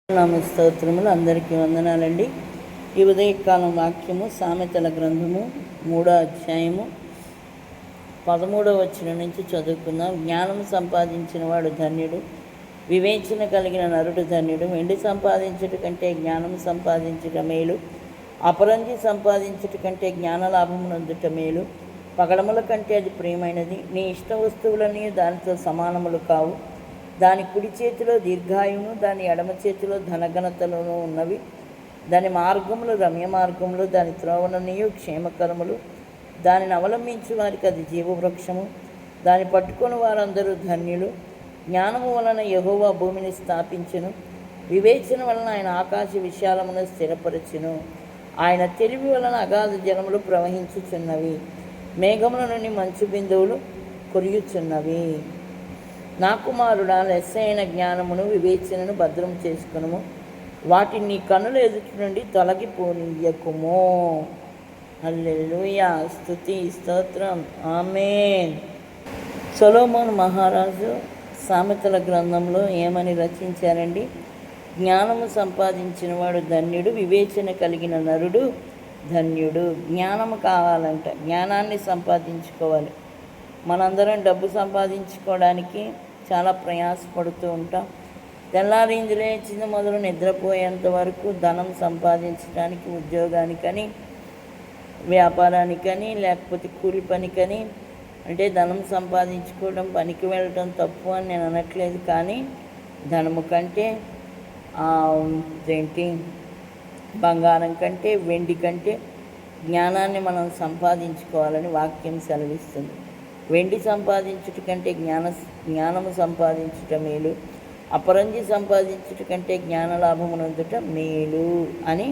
నామ స్తోత్రములు. అందరికీ వందనాలండి. ఈ ఉదయకాలం వాక్యము సామెతల గ్రంథము 3వ అధ్యాయము 13వ వచనం నుంచి చదువుకుందాం. జ్ఞానము సంపాదించిన వాడు ధన్యుడు, వివేచన కలిగిన నరుడు ధన్యుడు. వెండి సంపాదించుట కంటే జ్ఞానము సంపాదించుట మేలు, అపరంజి సంపాదించుట కంటే జ్ఞానలాభము నొందుట మేలు. పగడముల కంటే అది ప్రియమైనది. నీ ఇష్ట వస్తువులన్నీ దానితో సమానములు కావు. దాని కుడి చేతిలో దీర్ఘాయువును, దాని ఎడమ చేతిలో ధనఘనతలను ఉన్నవి. దాని మార్గములు రమ్య మార్గములు, దాని త్రోవలనియు క్షేమకరములు. దానిని అవలంబించు వారికి అది జీవవృక్షము, దాన్ని పట్టుకొని వారందరూ ధన్యులు. జ్ఞానము వలన యెహోవా భూమిని స్థాపించును, వివేచన వలన ఆయన ఆకాశ విశాలమును స్థిరపరచును. ఆయన తెలివి వలన అగాధ జలములు ప్రవహించుచున్నవి, మేఘముల నుండి మంచు బిందువులు కురియుచున్నవి. నా కుమారుడా, లెస్సైన జ్ఞానమును వివేచనను భద్రం చేసుకును, వాటిని నీ కన్నుల ఎదుటి నుండి తొలగిపోనీయకుము. హల్లెలూయా, స్తుతి స్తోత్రం, ఆమేన్. సొలొమోను మహారాజు సామెతల గ్రంథంలో ఏమని రచించారండి? జ్ఞానము సంపాదించిన వాడు ధన్యుడు, వివేచన కలిగిన నరుడు ధన్యుడు. జ్ఞానము కావాలంట, జ్ఞానాన్ని సంపాదించుకోవాలి. మనందరం డబ్బు సంపాదించుకోవడానికి చాలా ప్రయాసపడుతూ ఉంటాం. తెల్లారింది లేచింది మొదలు నిద్రపోయేంత వరకు ధనం సంపాదించడానికి, ఉద్యోగానికని, వ్యాపారానికని, లేకపోతే కూలి పనికని, అంటే ధనం సంపాదించుకోవడం, పనికి వెళ్ళటం తప్పు అని నేను అనట్లేదు. కానీ ధనము కంటే బంగారం కంటే, వెండి కంటే జ్ఞానాన్ని మనం సంపాదించుకోవాలని వాక్యం సెలవిస్తుంది. వెండి సంపాదించుట కంటే జ్ఞానము సంపాదించుట మేలు, అపరంజి సంపాదించుట కంటే జ్ఞానలాభమునందుట మేలు అని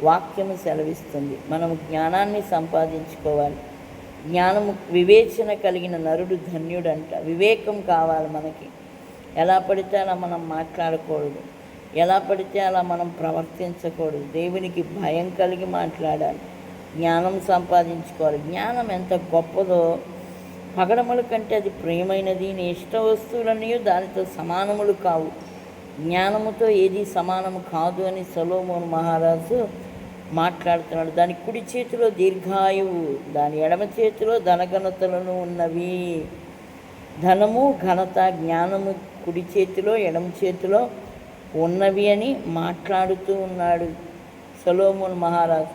వాక్యము సెలవిస్తుంది. మనము జ్ఞానాన్ని సంపాదించుకోవాలి. జ్ఞానము వివేచన కలిగిన నరుడు ధన్యుడంట. వివేకం కావాలి మనకి. ఎలా పడితే అలా మనం మాట్లాడకూడదు, ఎలా పడితే అలా మనం ప్రవర్తించకూడదు. దేవునికి భయం కలిగి మాట్లాడాలి. జ్ఞానం సంపాదించుకోవాలి. జ్ఞానం ఎంత గొప్పదో, పగడముల కంటే అది ప్రియమైనది. నీ ఇష్ట వస్తువులన్నీ దానితో సమానములు కావు. జ్ఞానముతో ఏది సమానము కాదు అని సొలొమోను మహారాజు మాట్లాడుతున్నాడు. దాని కుడి చేతిలో దీర్ఘాయువు, దాని ఎడమ చేతిలో ధనఘనతలను ఉన్నవి. ధనము ఘనత జ్ఞానము కుడి చేతిలో ఎడమ చేతిలో ఉన్నవి అని మాట్లాడుతూ ఉన్నాడు సొలొమోను మహారాజు.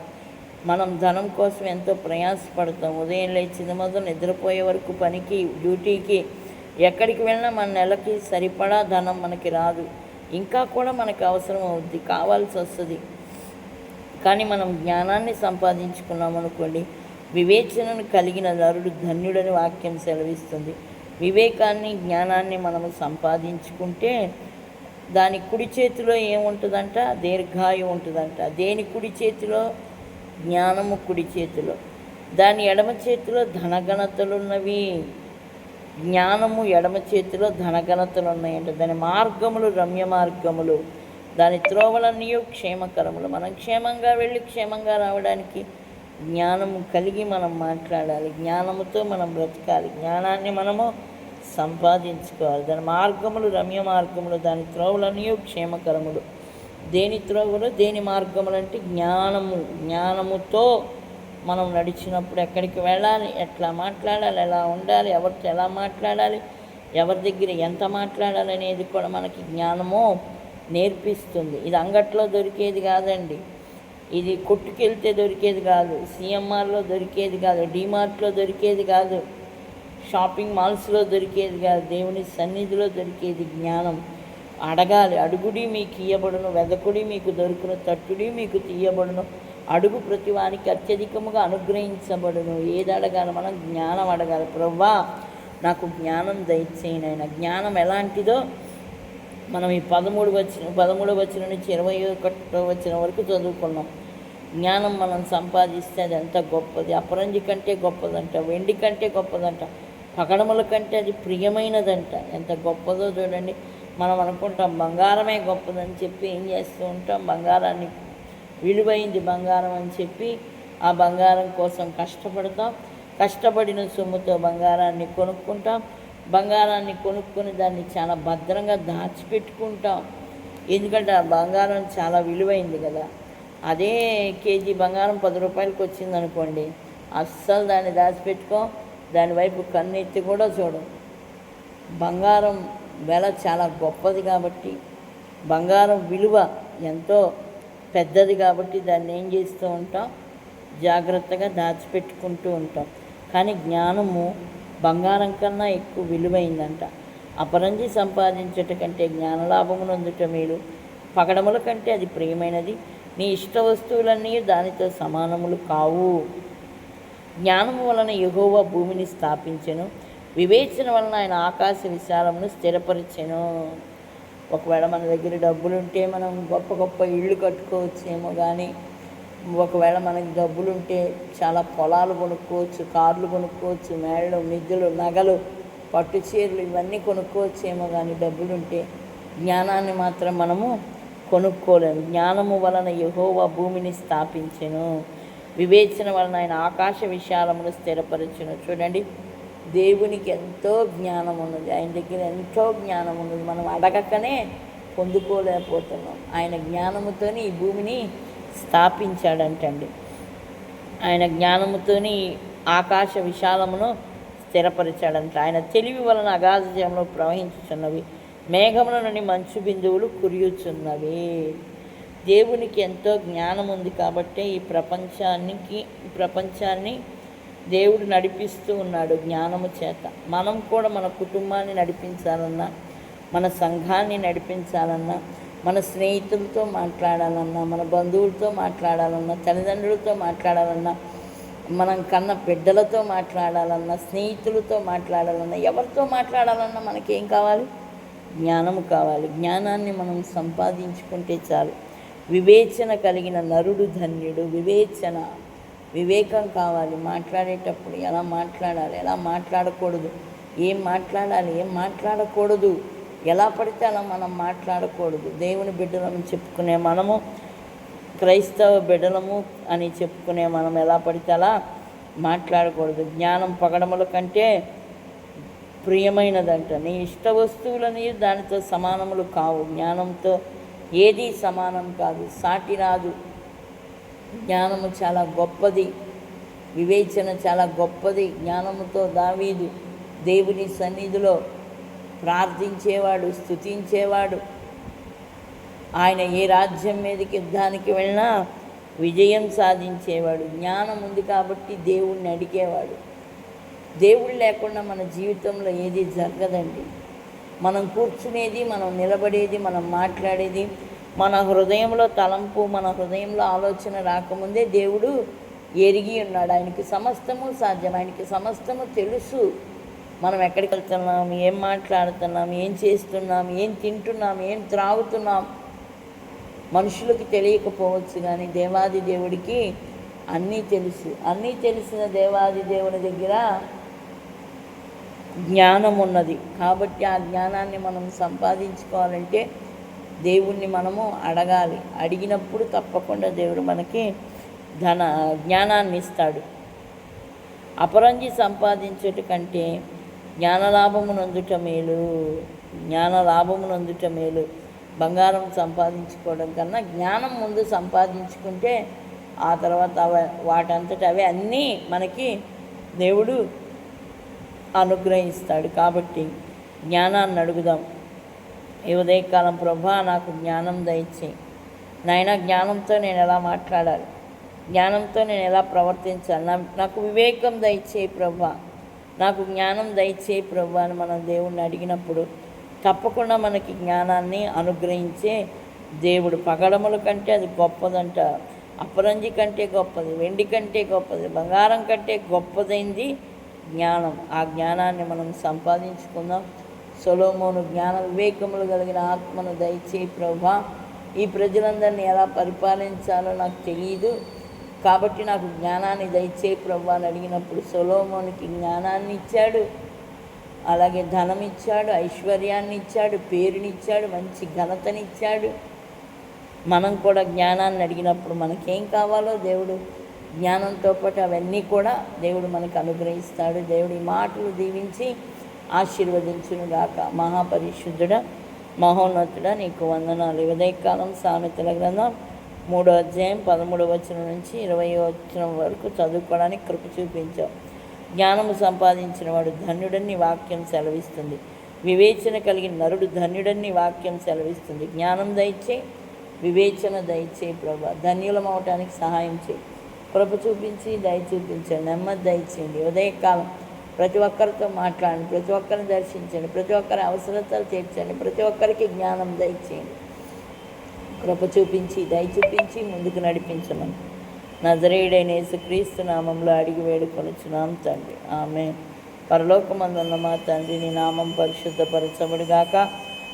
మనం ధనం కోసం ఎంతో ప్రయాసపడతాం. ఉదయం లేచిన మొదలు నిద్రపోయే వరకు పనికి, డ్యూటీకి, ఎక్కడికి వెళ్ళినా మన నెలకి సరిపడా ధనం మనకి రాదు. ఇంకా కూడా మనకు అవసరం అవుద్ది, కావాల్సి వస్తుంది. కానీ మనం జ్ఞానాన్ని సంపాదించుకున్నాం అనుకోండి, వివేచనను కలిగిన నరుడు ధన్యుడని వాక్యం సెలవిస్తుంది. వివేకాన్ని, జ్ఞానాన్ని మనము సంపాదించుకుంటే దాని కుడి చేతిలో ఏముంటుందంట? దీర్ఘాయువు ఉంటుందంట. దేని కుడి చేతిలో? జ్ఞానము కుడి చేతిలో. దాని ఎడమ చేతిలో ధనఘనతలున్నవి. జ్ఞానము ఎడమ చేతిలో ధనఘనతలు ఉన్నాయంట. దాని మార్గములు రమ్య మార్గములు, దాని త్రోవలన్నీ క్షేమకరములు. మనం క్షేమంగా వెళ్ళి క్షేమంగా రావడానికి జ్ఞానము కలిగి మనం మాట్లాడాలి. జ్ఞానముతో మనం బ్రతకాలి. జ్ఞానాన్ని మనము సంపాదించుకోవాలి. దాని మార్గములు రమ్య మార్గములు, దాని త్రోవలన్నీ క్షేమకరములు. దేని త్రోవలు, దేని మార్గములు అంటే జ్ఞానముతో మనం నడిచినప్పుడు ఎక్కడికి వెళ్ళాలి, ఎట్లా మాట్లాడాలి, ఎలా ఉండాలి, ఎవరితో ఎలా మాట్లాడాలి, ఎవరి దగ్గర ఎంత మాట్లాడాలి అనేది కూడా మనకి జ్ఞానము నేర్పిస్తుంది. ఇది అంగట్లో దొరికేది కాదండి, ఇది కొట్టుకెళ్తే దొరికేది కాదు, సిఎంఆర్లో దొరికేది కాదు, డిమార్ట్లో దొరికేది కాదు, షాపింగ్ మాల్స్లో దొరికేది కాదు. దేవుని సన్నిధిలో దొరికేది జ్ఞానం. అడగాలి. అడుగుడి మీకు ఇయ్యబడును, వెదకుడి మీకు దొరుకును, తట్టుడి మీకు తీయబడును, అడుగు ప్రతి వానికి అత్యధికముగా అనుగ్రహించబడును. ఏది అడగాలి? మనం జ్ఞానం అడగాలి. ప్రభువా, నాకు జ్ఞానం దయచేయనైనా. జ్ఞానం ఎలాంటిదో మనం ఈ 13వ వచనం నుంచి 21వ వచనం వరకు చదువుకున్నాం. జ్ఞానం మనం సంపాదిస్తే అది ఎంత గొప్పది. అపరంజి కంటే గొప్పదంట, వెండి కంటే గొప్పదంట, పగడముల కంటే అది ప్రియమైనదంట. ఎంత గొప్పదో చూడండి. మనం అనుకుంటాం బంగారమే గొప్పదని చెప్పి ఏం చేస్తూ ఉంటాం? బంగారాన్ని, విలువైంది బంగారం అని చెప్పి ఆ బంగారం కోసం కష్టపడతాం. కష్టపడిన సొమ్ముతో బంగారాన్ని కొనుక్కుంటాం. బంగారాన్ని కొనుక్కొని దాన్ని చాలా భద్రంగా దాచిపెట్టుకుంటాం. ఎందుకంటే ఆ బంగారం చాలా విలువైంది కదా. అదే కేజీ బంగారం 10 రూపాయలకి వచ్చిందనుకోండి, అస్సలు దాన్ని దాచిపెట్టుకో, దాని వైపు కన్నెత్తి కూడా చూడం. బంగారం వెల చాలా గొప్పది కాబట్టి, బంగారం విలువ ఎంతో పెద్దది కాబట్టి దాన్ని ఏం చేస్తూ ఉంటాం, జాగ్రత్తగా దాచిపెట్టుకుంటూ ఉంటాం. కానీ జ్ఞానము బంగారం కన్నా ఎక్కువ విలువైందంట. అపరంజి సంపాదించుట కంటే జ్ఞానలాభము నొందుట మేలు, పగడముల కంటే అది ప్రియమైనది, నీ ఇష్ట వస్తువులన్నీ దానితో సమానములు కావు. జ్ఞానము వలన యెహోవా భూమిని స్థాపించెను, వివేచన వలన ఆయన ఆకాశ విశాలమును స్థిరపరిచెను. ఒకవేళ మన దగ్గర డబ్బులుంటే మనం గొప్ప గొప్ప ఇళ్ళు కట్టుకోవచ్చేమో, కానీ ఒకవేళ మనకి డబ్బులుంటే చాలా పొలాలు కొనుక్కోవచ్చు, కార్లు కొనుక్కోవచ్చు, మేళ్ళు, మిద్దెలు, నగలు, పట్టు చీరలు ఇవన్నీ కొనుక్కోవచ్చేమో, కానీ డబ్బులుంటే జ్ఞానాన్ని మాత్రం మనము కొనుక్కోలేము. జ్ఞానము వలన యెహోవా భూమిని స్థాపించెను, వివేచన వలన ఆయన ఆకాశ విశాలమును స్థిరపరచును. చూడండి, దేవునికి ఎంతో జ్ఞానం ఉన్నది, ఆయన దగ్గర ఎంతో జ్ఞానం ఉన్నది. మనం అడగకనే పొందుకోలేకపోతున్నాం. ఆయన జ్ఞానముతోని ఈ భూమిని స్థాపించాడంటండి. ఆయన జ్ఞానముతోని ఆకాశ విశాలమును స్థిరపరిచాడంట. ఆయన తెలివి వలన అగాధ జలంలో ప్రవహించుచున్నవి, మేఘముల నుండి మంచు బిందువులు కురియుచున్నవి. దేవునికి ఎంతో జ్ఞానం ఉంది కాబట్టి ఈ ప్రపంచాన్ని దేవుడు నడిపిస్తూ ఉన్నాడు జ్ఞానము చేత. మనం కూడా మన కుటుంబాన్ని నడిపించాలన్నా, మన సంఘాన్ని నడిపించాలన్నా, మన స్నేహితులతో మాట్లాడాలన్నా, మన బంధువులతో మాట్లాడాలన్నా, తల్లిదండ్రులతో మాట్లాడాలన్నా, మనం కన్న బిడ్డలతో మాట్లాడాలన్నా, స్నేహితులతో మాట్లాడాలన్నా, ఎవరితో మాట్లాడాలన్నా మనకేం కావాలి? జ్ఞానము కావాలి. జ్ఞానాన్ని మనం సంపాదించుకుంటే చాలు. వివేచన కలిగిన నరుడు ధన్యుడు. వివేకం కావాలి. మాట్లాడేటప్పుడు ఎలా మాట్లాడాలి, ఎలా మాట్లాడకూడదు, ఏం మాట్లాడాలి, ఏం మాట్లాడకూడదు, ఎలా పడితే అలా మనం మాట్లాడకూడదు. దేవుని బిడ్డలను చెప్పుకునే మనము, క్రైస్తవ బిడ్డలము అని చెప్పుకునే మనం ఎలా పడితే అలా మాట్లాడకూడదు. జ్ఞానం పగడముల కంటే ప్రియమైనదంట. నీ ఇష్ట వస్తువులని దానితో సమానములు కావు. జ్ఞానంతో ఏది సమానం కాదు, సాటి రాదు. జ్ఞానము చాలా గొప్పది, వివేచన చాలా గొప్పది. జ్ఞానముతో దావీదు దేవుని సన్నిధిలో ప్రార్థించేవాడు, స్తుతించేవాడు. ఆయన ఏ రాజ్యం మీదకి యుద్ధానికి వెళ్ళినా విజయం సాధించేవాడు. జ్ఞానం ఉంది కాబట్టి దేవుణ్ణి అడిగేవాడు. దేవుడు లేకుండా మన జీవితంలో ఏది జరగదండి. మనం కూర్చునేది, మనం నిలబడేది, మనం మాట్లాడేది, మన హృదయంలో తలంపు, మన హృదయంలో ఆలోచన రాకముందే దేవుడు ఎరిగి ఉన్నాడు. ఆయనకి సమస్తము సాధ్యం, ఆయనకి సమస్తము తెలుసు. మనం ఎక్కడికి వెళ్తున్నాం, ఏం మాట్లాడుతున్నాం, ఏం చేస్తున్నాం, ఏం తింటున్నాం, ఏం త్రాగుతున్నాం, మనుషులకు తెలియకపోవచ్చు, కానీ దేవాది దేవుడికి అన్నీ తెలుసు. అన్నీ తెలిసిన దేవాది దేవుని దగ్గర జ్ఞానం ఉన్నది. కాబట్టి ఆ జ్ఞానాన్ని మనం సంపాదించుకోవాలంటే దేవుణ్ణి మనము అడగాలి. అడిగినప్పుడు తప్పకుండా దేవుడు మనకి జ్ఞానాన్ని ఇస్తాడు. అపరంజి సంపాదించుట కంటే జ్ఞానలాభము నొందుట మేలు. బంగారం సంపాదించుకోవడం కన్నా జ్ఞానం ముందు సంపాదించుకుంటే ఆ తర్వాత వాటంతట అవే అన్నీ మనకి దేవుడు అనుగ్రహిస్తాడు. కాబట్టి జ్ఞానాన్ని అడుగుదాం. ఈ ఉదయకాలం, ప్రభా నాకు జ్ఞానం దయచేయి నాయన, జ్ఞానంతో నేను ఎలా మాట్లాడాలి, జ్ఞానంతో నేను ఎలా ప్రవర్తించాలి, నాకు వివేకం దయచేయి ప్రభా, నాకు జ్ఞానం దయచేయి ప్రభా అని మనం దేవుణ్ణి అడిగినప్పుడు తప్పకుండా మనకి జ్ఞానాన్ని అనుగ్రహించే దేవుడు. పగడముల కంటే అది గొప్పదంట, అపరంజి కంటే గొప్పది, వెండి కంటే గొప్పది, బంగారం కంటే గొప్పదైంది జ్ఞానం. ఆ జ్ఞానాన్ని మనం సంపాదించుకుందాం. సొలొమోను జ్ఞాన వివేకములు కలిగిన ఆత్మను దయచేయి ప్రభా, ఈ ప్రజలందరినీ ఎలా పరిపాలించాలో నాకు తెలియదు కాబట్టి నాకు జ్ఞానాన్ని దయచేయి ప్రభా అని అడిగినప్పుడు సొలొమోనుకి జ్ఞానాన్ని ఇచ్చాడు, అలాగే ధనం ఇచ్చాడు, ఐశ్వర్యాన్ని ఇచ్చాడు, పేరునిచ్చాడు, మంచి ఘనతనిచ్చాడు. మనం కూడా జ్ఞానాన్ని అడిగినప్పుడు మనకేం కావాలో దేవుడు జ్ఞానంతో పాటు అవన్నీ కూడా దేవుడు మనకు అనుగ్రహిస్తాడు. దేవుడి మాటలు దీవించి ఆశీర్వదించును గాక. మహాపరిశుద్ధుడ మహోన్నతుడా నీకు వందనాలు. ఉదయకాలం సామెతల గ్రంథం 3వ అధ్యాయం 13వ వచనం నుంచి 20వ వచనం వరకు చదువుకోవడానికి కృప చూపించావు. జ్ఞానము సంపాదించిన వాడు ధన్యుడని వాక్యం సెలవిస్తుంది. వివేచన కలిగిన నరుడు ధన్యుడని వాక్యం సెలవిస్తుంది. జ్ఞానం దయచే, వివేచన దయచే ప్రభా. ధన్యులం అవటానికి సహాయం చేయి. కృప చూపించి దయ చూపించండి. నెమ్మది దయచేయండి. ఉదయకాలం ప్రతి ఒక్కరితో మాట్లాడండి, ప్రతి ఒక్కరిని దర్శించండి, ప్రతి ఒక్కరి అవసరతలు తీర్చండి, ప్రతి ఒక్కరికి జ్ఞానం దయచేయండి. కృప చూపించి దయ చూపించి ముందుకు నడిపించమని నజరేయుడైన యేసుక్రీస్తు నామంలో అడిగి వేడుకొనుచున్నాం తండ్రి, ఆమేన్. పరలోకమందున్న మా తండ్రి, నీ నామం పరిశుద్ధపరచబడుగాక,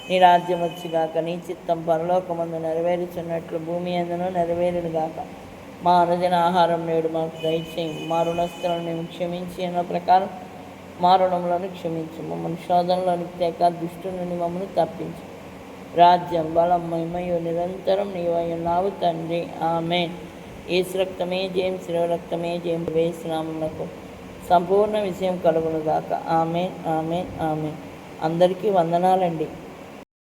నీ రాజ్యం వచ్చుగాక, నీ చిత్తం పరలోకమందు నెరవేరుచున్నట్లు భూమి అందును నెరవేరుడుగాక. మా అనుదిన ఆహారం నేడు మాకు దయచేయం. మా రుణస్థులను మేము క్షమించి అన్న ప్రకారం మా రుణములను క్షమించు. మమ్మల్ని శోధనలోనికి తేక దుష్టు నుండి మమ్మల్ని తప్పించు. రాజ్యం, బలం, మహిమయు నిరంతరం నీవై ఉన్నావు తండ్రి, ఆమేన్. యేసు రక్తమే జయం, శిలువ రక్తమే జయం. వేసునామమునకు సంపూర్ణ విషయం కలుగునుగాక. ఆమేన్, ఆమేన్, ఆమేన్. అందరికీ వందనాలండి.